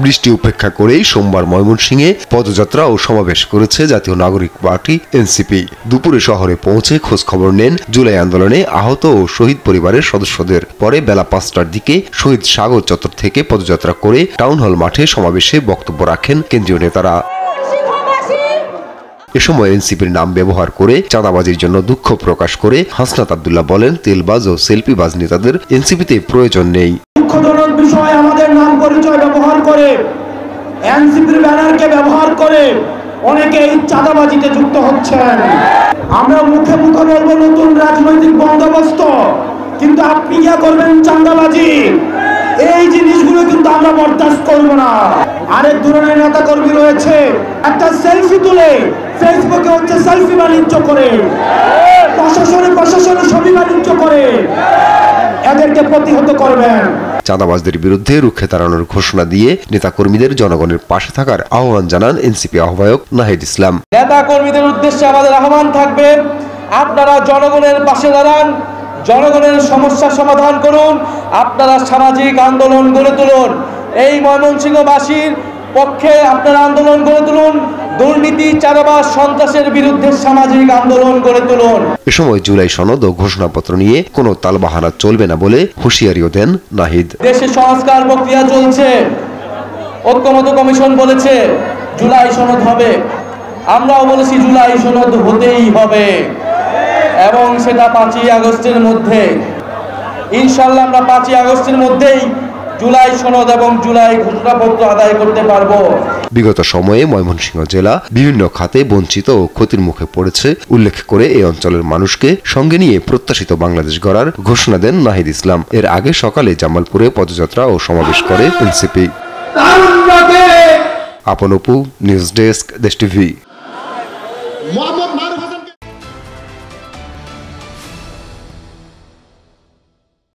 বৃষ্টি উপেক্ষা করেই সোমবার ময়মনসিংহে পদযাত্রা ও সমাবেশ করেছে জাতীয় নাগরিক পার্টি এনসিপি। দুপুরে শহরে পৌঁছে খোঁজ খবর নেন জুলাই আন্দোলনে আহত ও শহীদ পরিবারের সদস্যদের। পরে বেলা 5টার দিকে শহীদ সাগর চত্বর থেকে পদযাত্রা করে টাউন হল মাঠে সমাবেশে বক্তব্য রাখেন কেন্দ্রীয় নেতারা। এ সময় এনসিপির নাম ব্যবহার করে চাঁদাবাজির জন্য দুঃখ প্রকাশ করে হাসনাত আব্দুল্লাহ বলেন, তেলবাজ ও সেলফিবাজ নেতাদের এনসিপিতে প্রয়োজন নেই। দুঃখজনক বিষয়, আমাদের নাম পরিচয় ব্যবহার করে এনসিপির ব্যানারকে ব্যবহার করে অনেকেই চাঁদাবাজিতে যুক্ত হচ্ছেন। আমরা মুখে মুখে বলবো নতুন রাজনৈতিক বন্দোবস্ত, কিন্তু আপনি কি করবেন চাঁদাবাজি? এই জিনিসগুলো কিন্তু আমরা বরদাস্ত করব না। আরেক ধরনের নেতা কর্মী রয়েছে, একটা সেলফি তুলে ফেসবুকে হচ্ছে সেলফি বাণিজ্য করে, প্রশাসনে ছবি বাণিজ্য করে, এদেরকে প্রতিহত করবেন। চাঁদাবাজদের বিরুদ্ধে রুখে দাঁড়ানোর ঘোষণা দিয়ে নেতাকর্মীদের জনগণের পাশে থাকার আহ্বান জানান এনসিপি আহ্বায়ক নাহিদ ইসলাম। নেতাকর্মীদের উদ্দেশ্যে আমাদের আহ্বান থাকবে, আপনারা জনগণের পাশে দাঁড়ান, জনগণের সমস্যা সমাধান করুন, আপনারা সামাজিক আন্দোলন গড়ে তুলুন। এই ময়মনসিংহবাসীর পক্ষে আপনারা আন্দোলন গড়ে তুলুন, দুর্নীতি, চাঁদাবাজ, সন্ত্রাসের বিরুদ্ধে সামাজিক আন্দোলন গড়ে তুলুন। এ সময় জুলাই সনদ ও ঘোষণাপত্র নিয়ে কোনো তালবাহানা চলবে না বলে হুঁশিয়ারিও দেন নাহিদ। দেশে সংস্কার প্রক্রিয়া চলছে, ঐক্যমত্য কমিশন বলেছে জুলাই সনদ হবে, আমরাও বলেছি জুলাই সনদ হতেই হবে, এবং সেটা 5ই আগস্টের মধ্যে। ইনশাআল্লাহ আমরা 5ই আগস্টের মধ্যেই জুলাই সনদ এবং জুলাই ঘোষণাপত্র আদায় করতে পারবো। বিগত সময়ে ময়মনসিংহ জেলা বিভিন্ন খাতে বঞ্চিত ও ক্ষতির মুখে পড়েছে উল্লেখ করে এই অঞ্চলের মানুষকে সঙ্গে নিয়ে প্রত্যাশিত বাংলাদেশ গড়ার ঘোষণা দেন নাহিদ ইসলাম। এর আগে সকালে জামালপুরে পদযাত্রা ও সমাবেশ করে এনসিপি। আপন অপু, নিউজ ডেস্ক, দেশ টিভি।